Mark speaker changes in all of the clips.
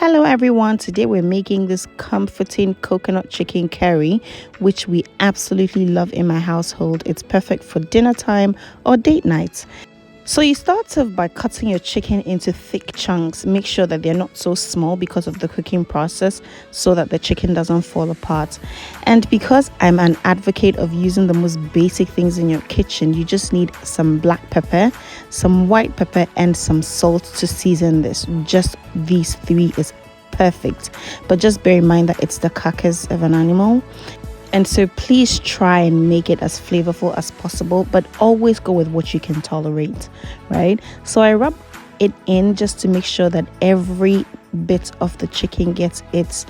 Speaker 1: Hello everyone, today we're making this comforting coconut chicken curry, which we absolutely love in my household. It's perfect for dinner time or date nights. So you start off by cutting your chicken into thick chunks. Make sure that they're not so small because of the cooking process, so that the chicken doesn't fall apart. And because I'm an advocate of using the most basic things in your kitchen, you just need some black pepper, some white pepper, and some salt to season this. Just these three is perfect. But just bear in mind that it's the carcass of an animal. And so please try and make it as flavorful as possible, but always go with what you can tolerate, right? So I rub it in just to make sure that every bit of the chicken gets its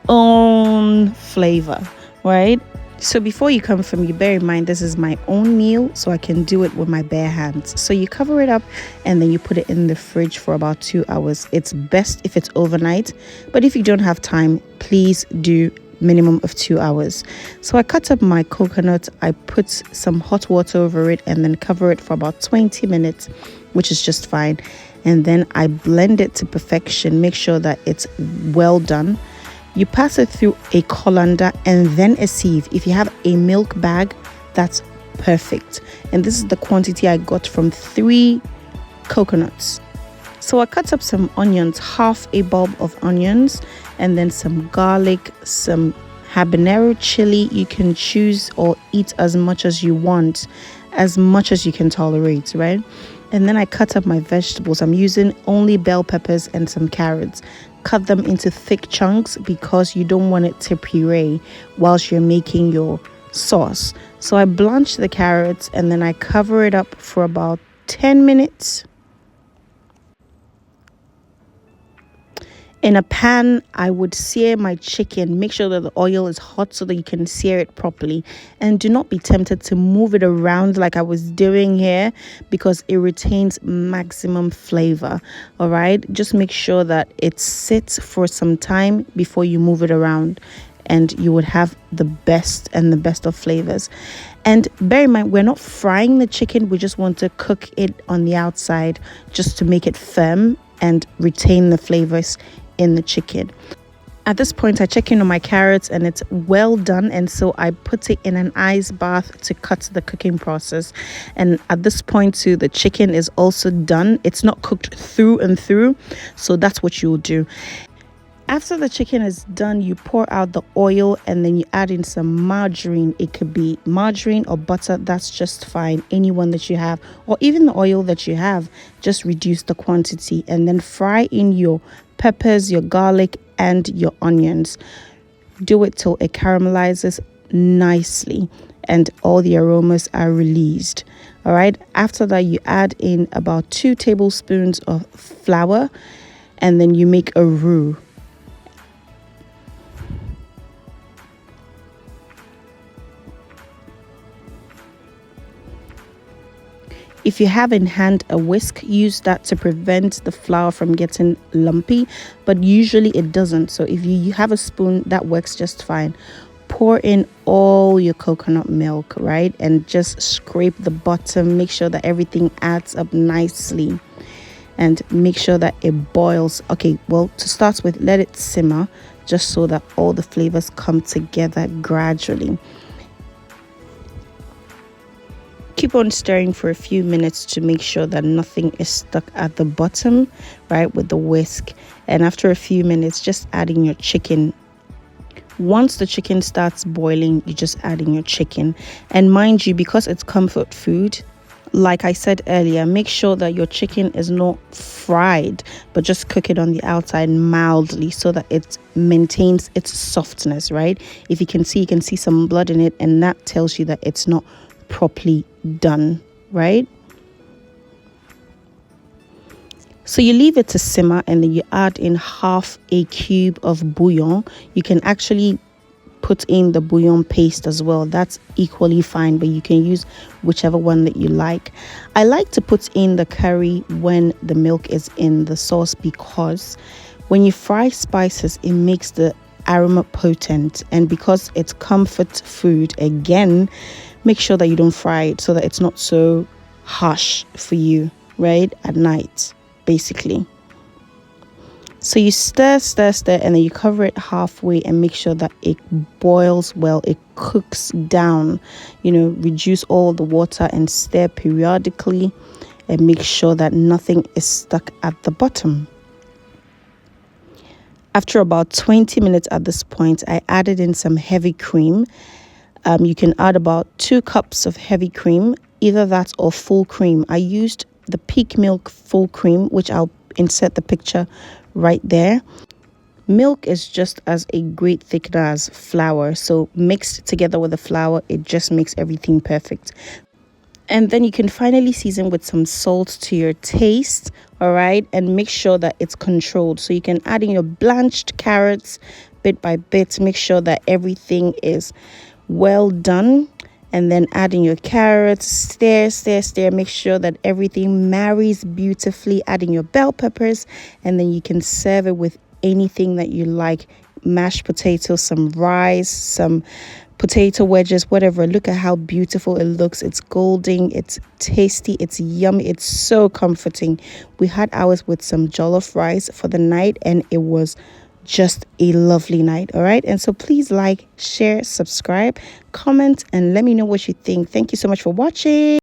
Speaker 1: own flavor, right? So before you come for me, bear in mind this is my own meal, so I can do it with my bare hands. So you cover it up and then you put it in the fridge for about 2 hours. It's best if it's overnight, but if you don't have time, please do minimum of 2 hours. So I cut up my coconut, I put some hot water over it and then cover it for about 20 minutes, which is just fine. And then I blend it to perfection. Make sure that it's well done. You pass it through a colander and then a sieve. If you have a milk bag, that's perfect. And this is the quantity I got from 3 coconuts. So I cut up some onions, half a bulb of onions, and then some garlic, some habanero chili. You can choose or eat as much as you want, as much as you can tolerate, right? And then I cut up my vegetables. I'm using only bell peppers and some carrots. Cut them into thick chunks because you don't want it to puree whilst you're making your sauce. So I blanch the carrots and then I cover it up for about 10 minutes. In a pan, I would sear my chicken. Make sure that the oil is hot so that you can sear it properly. And do not be tempted to move it around like I was doing here, because it retains maximum flavor. All right, just make sure that it sits for some time before you move it around, and you would have the best of flavors. And bear in mind, we're not frying the chicken. We just want to cook it on the outside just to make it firm and retain the flavors in the chicken. At this point, I check in on my carrots and it's well done, and so I put it in an ice bath to cut the cooking process. And at this point too, the chicken is also done. It's not cooked through and through, so that's what you'll do. After the chicken is done, you pour out the oil and then you add in some margarine. It could be margarine or butter, that's just fine. Anyone that you have, or even the oil that you have, just reduce the quantity and then fry in your peppers, your garlic, and your onions. Do it till it caramelizes nicely and all the aromas are released. All right, after that, you add in about 2 tablespoons of flour and then you make a roux. If you have in hand a whisk, use that to prevent the flour from getting lumpy, but usually it doesn't. So if you have a spoon, that works just fine. Pour in all your coconut milk, right? And just scrape the bottom. Make sure that everything adds up nicely and make sure that it boils. Okay, well, to start with, let it simmer just so that all the flavors come together gradually. Keep on stirring for a few minutes to make sure that nothing is stuck at the bottom, right, with the whisk. And after a few minutes, just add in your chicken. Once the chicken starts boiling, you just add in your chicken. And mind you, because it's comfort food, like I said earlier, make sure that your chicken is not fried, but just cook it on the outside mildly so that it maintains its softness, right? If you can see some blood in it, and that tells you that it's not properly done, right? So you leave it to simmer and then you add in half a cube of bouillon. You can actually put in the bouillon paste as well. That's equally fine, but you can use whichever one that you like. I like to put in the curry when the milk is in the sauce, because when you fry spices, it makes the aroma potent, and because it's comfort food, again, make sure that you don't fry it so that it's not so harsh for you, right, at night, basically. So you stir, stir, stir, and then you cover it halfway and make sure that it boils well, it cooks down. Reduce all the water and stir periodically and make sure that nothing is stuck at the bottom. After about 20 minutes at this point, I added in some heavy cream. You can add about 2 cups of heavy cream, either that or full cream. I used the Peak Milk full cream, which I'll insert the picture right there. Milk is just as a great thickener as flour, so mixed together with the flour, it just makes everything perfect. And then you can finally season with some salt to your taste, all right? And make sure that it's controlled. So you can add in your blanched carrots bit by bit. Make sure that everything is well done. And then add in your carrots, stir, stir, stir. Make sure that everything marries beautifully. Add in your bell peppers, and then you can serve it with anything that you like. Mashed potatoes, some rice, some potato wedges, whatever. Look at how beautiful it looks. It's golden, it's tasty, it's yummy, it's so comforting. We had ours with some jollof rice for the night, and it was just a lovely night. All right, and so please like, share, subscribe, comment, and let me know what you think. Thank you so much for watching.